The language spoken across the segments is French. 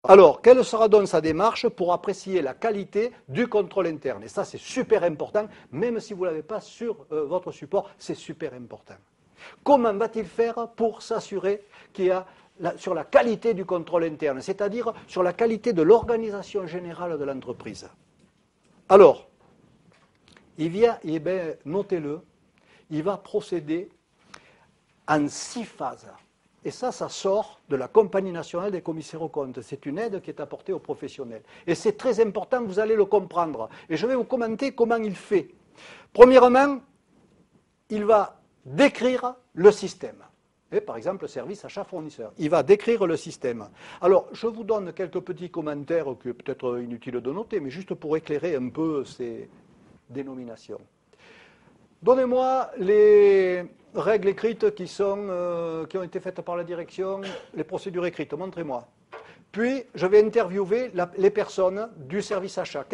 Alors, quelle sera donc sa démarche pour apprécier la qualité du contrôle interne? Et ça, c'est super important, même si vous ne l'avez pas sur votre support, c'est super important. Comment va-t-il faire pour s'assurer qu'il y a sur la qualité du contrôle interne, c'est-à-dire sur la qualité de l'organisation générale de l'entreprise? Alors, il vient, eh bien, notez-le, il va procéder en 6 phases. Et ça sort de la Compagnie nationale des commissaires aux comptes. C'est une aide qui est apportée aux professionnels. Et c'est très important, vous allez le comprendre. Et je vais vous commenter comment il fait. Premièrement, il va décrire le système. Et par exemple, service achat fournisseur. Il va décrire le système. Alors, je vous donne quelques petits commentaires que peut-être inutile de noter, mais juste pour éclairer un peu ces dénominations. Donnez-moi les règles écrites qui ont été faites par la direction, les procédures écrites, montrez-moi. Puis, je vais interviewer les personnes du service achat.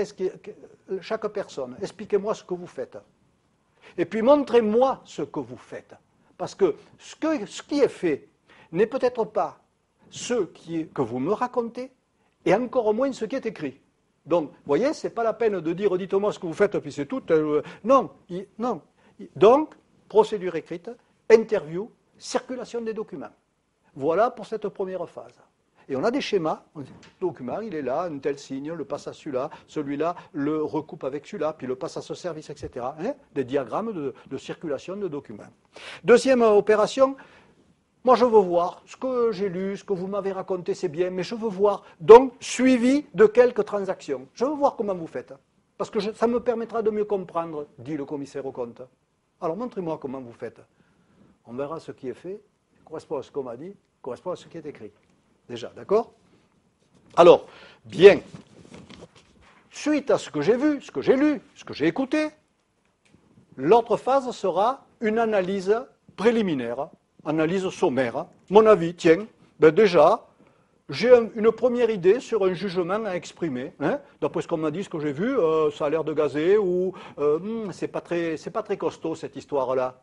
Chaque personne, expliquez-moi ce que vous faites. Et puis, montrez-moi ce que vous faites. Parce que ce qui est fait n'est peut-être pas que vous me racontez, et encore moins ce qui est écrit. Donc, vous voyez, ce n'est pas la peine de dire « dites-moi ce que vous faites, puis c'est tout ». Non, non. Donc, procédure écrite, interview, circulation des documents. Voilà pour cette première phase. Et on a des schémas. Le document, il est là, un tel signe, le passe à celui-là le recoupe avec celui-là, puis le passe à ce service, etc. Hein, des diagrammes de circulation de documents. Deuxième opération, moi je veux voir ce que j'ai lu, ce que vous m'avez raconté, c'est bien, mais je veux voir, donc, suivi de quelques transactions. Je veux voir comment vous faites. Parce que ça me permettra de mieux comprendre, dit le commissaire aux comptes. Alors, montrez-moi comment vous faites. On verra ce qui est fait, correspond à ce qu'on m'a dit, correspond à ce qui est écrit. Déjà, d'accord? Alors, bien, suite à ce que j'ai vu, ce que j'ai lu, ce que j'ai écouté, l'autre phase sera une analyse préliminaire, analyse sommaire. Mon avis, tiens, ben déjà, j'ai une première idée sur un jugement à exprimer. Hein. D'après ce qu'on m'a dit, ce que j'ai vu, ça a l'air de gazer ou c'est pas très costaud cette histoire-là.